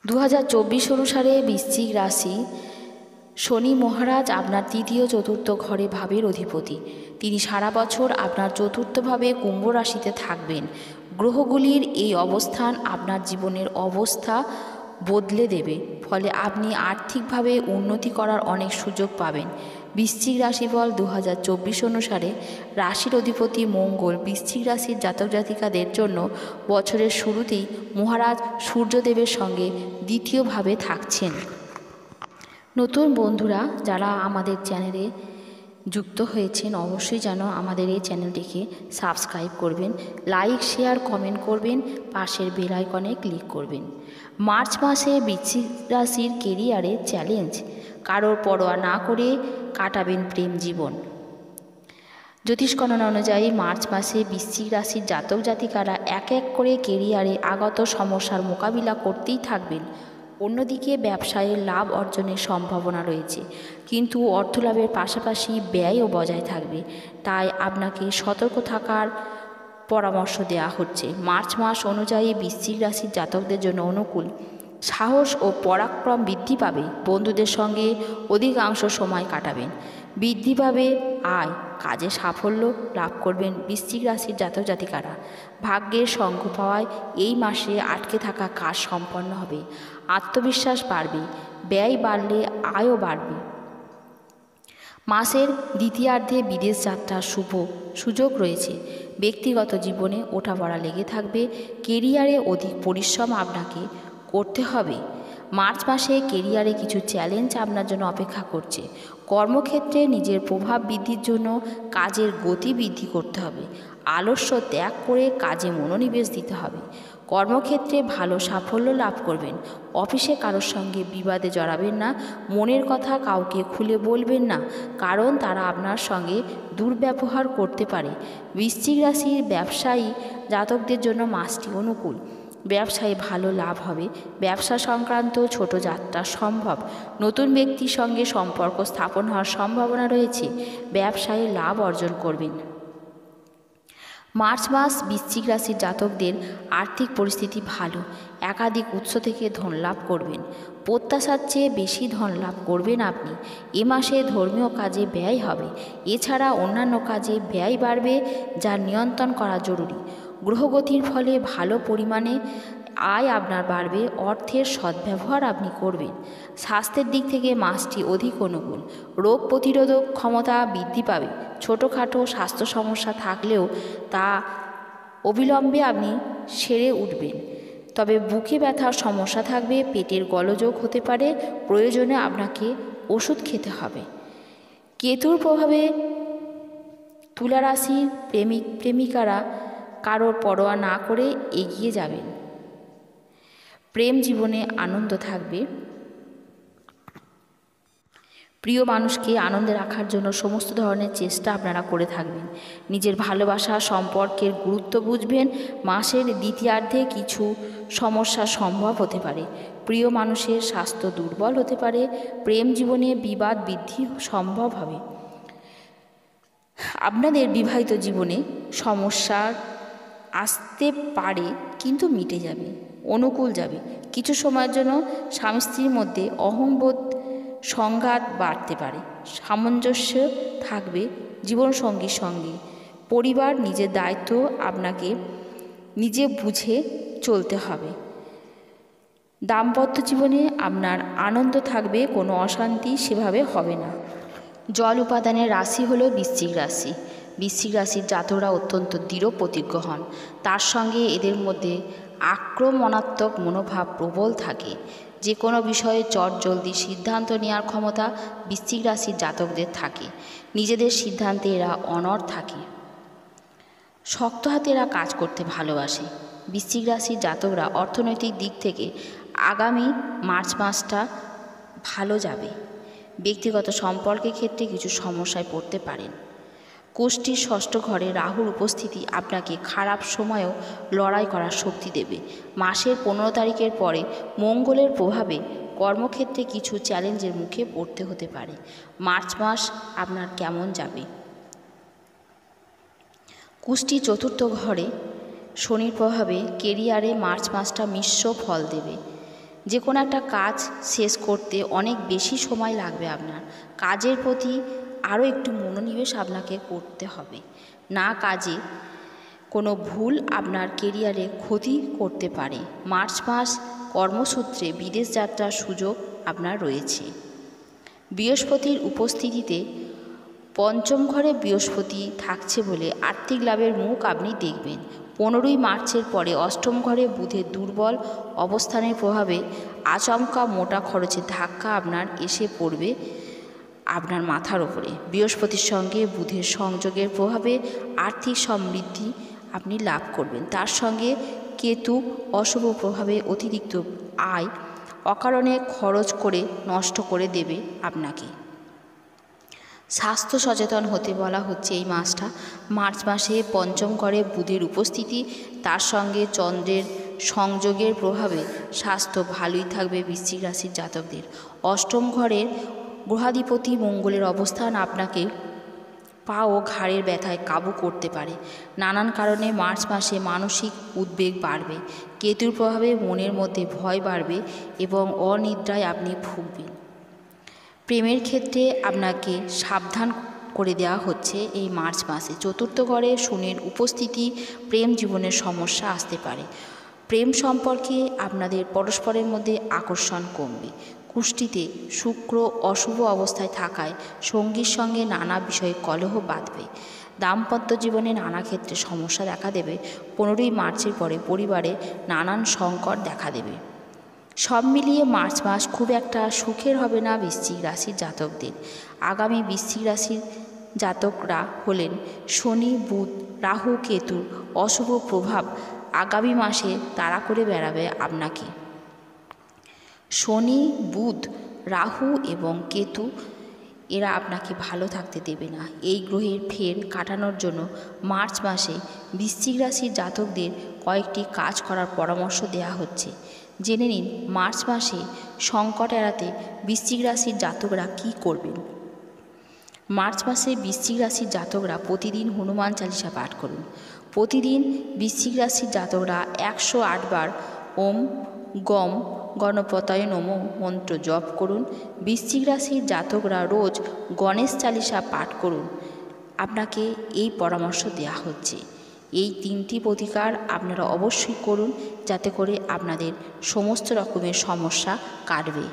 2024 অনুসারে বৃশ্চিক রাশি, শনি মহারাজ আপনার তৃতীয় চতুর্থ ঘরে ভাবের অধিপতি। তিনি সারা বছর আপনার চতুর্থভাবে কুম্ভ রাশিতে থাকবেন। গ্রহগুলির এই অবস্থান আপনার জীবনের অবস্থা বদলে দেবে, ফলে আপনি আর্থিকভাবে উন্নতি করার অনেক সুযোগ পাবেন। বৃশ্চিক রাশিফল 2024 অনুসারে রাশির অধিপতি মঙ্গল বৃশ্চিক রাশির জাতক জাতিকাদের জন্য বছরের শুরুতেই মহারাজ সূর্যদেবের সঙ্গে দ্বিতীয়ভাবে থাকছেন। নতুন বন্ধুরা যারা আমাদের চ্যানেলে যুক্ত হয়েছেন অবশ্যই যেন আমাদের এই চ্যানেলটিকে সাবস্ক্রাইব করবেন, লাইক শেয়ার কমেন্ট করবেন, পাশের বেল আইকনে ক্লিক করবেন। মার্চ মাসে বৃশ্চিক রাশির কেরিয়ারে চ্যালেঞ্জ, কারোর পরোয়া না করে কাটাবেন প্রেম জীবন। জ্যোতিষ গণনা অনুযায়ী মার্চ মাসে বৃশ্চিক রাশির জাতক জাতিকারা এক এক করে কেরিয়ারে আগত সমস্যার মোকাবিলা করতেই থাকবেন। অন্যদিকে ব্যবসায়ে লাভ অর্জনের সম্ভাবনা রয়েছে, কিন্তু অর্থলাভের পাশাপাশি ব্যয়ও বজায় থাকবে, তাই আপনাকে সতর্ক থাকার পরামর্শ দেওয়া হচ্ছে। মার্চ মাস অনুযায়ী বৃশ্চিক রাশির জাতকদের জন্য অনুকূল। সাহস ও পরাক্রম বৃদ্ধি পাবে, বন্ধুদের সঙ্গে অধিকাংশ সময় কাটাবেন। বৃদ্ধি পাবে আয়, কাজে সাফল্য লাভ করবেন বৃশ্চিক রাশির জাতক জাতিকারা। ভাগ্যের সঙ্গ পাওয়ায় এই মাসে আটকে থাকা কাজ সম্পন্ন হবে। আত্মবিশ্বাস বাড়বে, ব্যয় বাড়লে আয়ও বাড়বে। মাসের দ্বিতীয়ার্ধে বিদেশ যাত্রার শুভ সুযোগ রয়েছে। ব্যক্তিগত জীবনে ওঠাপড়া লেগে থাকবে, কেরিয়ারে অধিক পরিশ্রম আপনাকে করতে হবে। মার্চ মাসে কেরিয়ারে কিছু চ্যালেঞ্জ আপনার জন্য অপেক্ষা করছে। কর্মক্ষেত্রে নিজের প্রভাব বৃদ্ধির জন্য কাজের গতি বৃদ্ধি করতে হবে। আলস্য ত্যাগ করে কাজে মনোনিবেশ দিতে হবে। কর্মক্ষেত্রে ভালো সাফল্য লাভ করবেন। অফিসে কারোর সঙ্গে বিবাদে জড়াবেন না। মনের কথা কাউকে খুলে বলবেন না, কারণ তারা আপনার সঙ্গে দুর্ব্যবহার করতে পারে। বৃশ্চিক রাশির ব্যবসায়ী জাতকদের জন্য মাসটি অনুকূল। ব্যবসায় ভালো লাভ হবে। ব্যবসা সংক্রান্ত ছোট যাত্রা সম্ভব। নতুন ব্যক্তির সঙ্গে সম্পর্ক স্থাপন হওয়ার সম্ভাবনা রয়েছে। ব্যবসায়ে লাভ অর্জন করবেন। মার্চ মাস বৃশ্চিক রাশির জাতকদের আর্থিক পরিস্থিতি ভালো। একাধিক উৎস থেকে ধন লাভ করবেন। প্রত্যাশার চেয়ে বেশি ধন লাভ করবেন আপনি। এ মাসে ধর্মীয় কাজে ব্যয় হবে। এছাড়া অন্যান্য কাজে ব্যয় বাড়বে, যা নিয়ন্ত্রণ করা জরুরি। গ্রহগতির ফলে ভালো পরিমাণে আয় আপনার বাড়বে। অর্থের সদ্ব্যবহার আপনি করবেন। স্বাস্থ্যের দিক থেকে মাসটি অধিক অনুকূল। রোগ প্রতিরোধক ক্ষমতা বৃদ্ধি পাবে। ছোটোখাটো স্বাস্থ্য সমস্যা থাকলেও তা অবিলম্বে আপনি সেরে উঠবেন। তবে বুকে ব্যথার সমস্যা থাকবে, পেটের গোলযোগ হতে পারে, প্রয়োজনে আপনাকে ওষুধ খেতে হবে। কেতুর প্রভাবে তুলা রাশির প্রেমিক প্রেমিকারা কারোর পরোয়া না করে এগিয়ে যাবেন। প্রেম জীবনে আনন্দ থাকবে। প্রিয় মানুষকে আনন্দে রাখার জন্য সমস্ত ধরনের চেষ্টা আপনারা করে থাকবেন। নিজের ভালোবাসা সম্পর্কের গুরুত্ব বুঝবেন। মাসের দ্বিতীয়ার্ধে কিছু সমস্যা সম্ভব হতে পারে। প্রিয় মানুষের স্বাস্থ্য দুর্বল হতে পারে। প্রেম জীবনে বিবাদ বৃদ্ধি সম্ভব হবে। আপনাদের বিবাহিত জীবনে সমস্যা আসতে পারে, কিন্তু মিটে যাবে, অনুকূল যাবে। কিছু সময়ের জন্য স্বামী স্ত্রীর মধ্যে অহংবোধ সংঘাত বাড়তে পারে। সামঞ্জস্য থাকবে জীবনসঙ্গীর সঙ্গে। পরিবার নিজের দায়িত্ব আপনাকে নিজে বুঝে চলতে হবে। দাম্পত্য জীবনে আপনার আনন্দ থাকবে, কোনো অশান্তি সেভাবে হবে না। জল উপাদানের রাশি হলো বৃশ্চিক রাশি। বৃশ্চিক রাশির জাতকরা অত্যন্ত দৃঢ় প্রতিজ্ঞ হন। তার সঙ্গে এদের মধ্যে আক্রমণাত্মক মনোভাব প্রবল থাকে। যে কোনো বিষয়ে চটজলদি সিদ্ধান্ত নেওয়ার ক্ষমতা বৃশ্চিক রাশির জাতকদের থাকে। নিজেদের সিদ্ধান্তে এরা অনড় থাকে। শক্ত হাতে এরা কাজ করতে ভালোবাসে। বৃশ্চিক রাশির জাতকরা অর্থনৈতিক দিক থেকে আগামী মার্চ মাসটা ভালো যাবে। ব্যক্তিগত সম্পর্কের ক্ষেত্রে কিছু সমস্যায় পড়তে পারেন। কোষ্ঠীর ষষ্ঠ ঘরে রাহুর উপস্থিতি আপনাকে খারাপ সময়েও লড়াই করার শক্তি দেবে। মাসের 15 তারিখের পরে মঙ্গলের প্রভাবে কর্মক্ষেত্রে কিছু চ্যালেঞ্জের মুখে পড়তে হতে পারে। মার্চ মাস আপনার কেমন যাবে? কুষ্টি চতুর্থ ঘরে শনির প্রভাবে কেরিয়ারে মার্চ মাসটা মিশ্র ফল দেবে। যে কোনো একটা কাজ শেষ করতে অনেক বেশি সময় লাগবে। আপনার কাজের প্রতি আরও একটু মনোনিবেশ আপনাকে করতে হবে। না কাজে কোনো ভুল আপনার কেরিয়ারে ক্ষতি করতে পারে। মার্চ মাস কর্মসূত্রে বিদেশ যাত্রার সুযোগ আপনার রয়েছে। বৃহস্পতির উপস্থিতিতে পঞ্চম ঘরে বৃহস্পতি থাকছে বলে আর্থিক লাভের মুখ আপনি দেখবেন। 15ই মার্চের পরে অষ্টম ঘরে বুধের দুর্বল অবস্থানের প্রভাবে আচমকা মোটা খরচের ধাক্কা আপনার এসে পড়বে আপনার মাথার ওপরে। বৃহস্পতির সঙ্গে বুধের সংযোগের প্রভাবে আর্থিক সমৃদ্ধি আপনি লাভ করবেন। তার সঙ্গে কেতু অশুভ প্রভাবে অতিরিক্ত আয় অকারণে খরচ করে নষ্ট করে দেবে আপনাকে। স্বাস্থ্য সচেতন হতে বলা হচ্ছে এই মাসটা। মার্চ মাসে পঞ্চম ঘরে বুধের উপস্থিতি, তার সঙ্গে চন্দ্রের সংযোগের প্রভাবে স্বাস্থ্য ভালোই থাকবে বৃশ্চিক রাশির জাতকদের। অষ্টম ঘরের গ্রহাধিপতি মঙ্গলের অবস্থান আপনাকে পা ও ঘাড়ের ব্যথায় কাবু করতে পারে। নানান কারণে মার্চ মাসে মানসিক উদ্বেগ বাড়বে। কেতুর প্রভাবে মনের মধ্যে ভয় বাড়বে এবং অনিদ্রায় আপনি ভুগবেন। প্রেমের ক্ষেত্রে আপনাকে সাবধান করে দেওয়া হচ্ছে এই মার্চ মাসে। চতুর্থ ঘরে শনির উপস্থিতি প্রেম জীবনের সমস্যা আসতে পারে। প্রেম সম্পর্কে আপনাদের পরস্পরের মধ্যে আকর্ষণ কমবে। কুষ্টিতে শুক্র অশুভ অবস্থায় থাকায় সঙ্গীর সঙ্গে নানা বিষয়ে কলহ বাঁধবে। দাম্পত্য জীবনে নানা ক্ষেত্রে সমস্যা দেখা দেবে। 15ই মার্চের পরে পরিবারে নানান সংকট দেখা দেবে। সব মিলিয়ে মার্চ মাস খুব একটা সুখের হবে না বৃশ্চিক রাশির জাতকদের। আগামী বৃশ্চিক রাশির জাতকরা হলেন শনি, বুধ, রাহু, কেতুর অশুভ প্রভাব আগামী মাসে তাড়া করে বেড়াবে আপনাকে। শনি, বুধ, রাহু এবং কেতু এরা আপনাকে ভালো থাকতে দেবে না। এই গ্রহের ফের কাটানোর জন্য মার্চ মাসে বৃশ্চিক রাশির জাতকদের কয়েকটি কাজ করার পরামর্শ দেওয়া হচ্ছে। জেনে নিন মার্চ মাসে সংকট এড়াতে বৃশ্চিক রাশির জাতকরা কী করবেন। মার্চ মাসে বৃশ্চিক রাশির জাতকরা প্রতিদিন হনুমান চালিসা পাঠ করুন। প্রতিদিন বৃশ্চিক রাশির জাতকরা 108 বার ওম গম গণপতায় নমঃ মন্ত্র জপ করুন। বৃশ্চিক রাশির জাতকরা রোজ গণেশ চালিসা পাঠ করুন। আপনাকে এই পরামর্শ দেওয়া হচ্ছে। এই 3টি প্রতিকার আপনারা অবশ্যই করুন, যাতে করে আপনাদের সমস্ত রকমের সমস্যা কাটবে।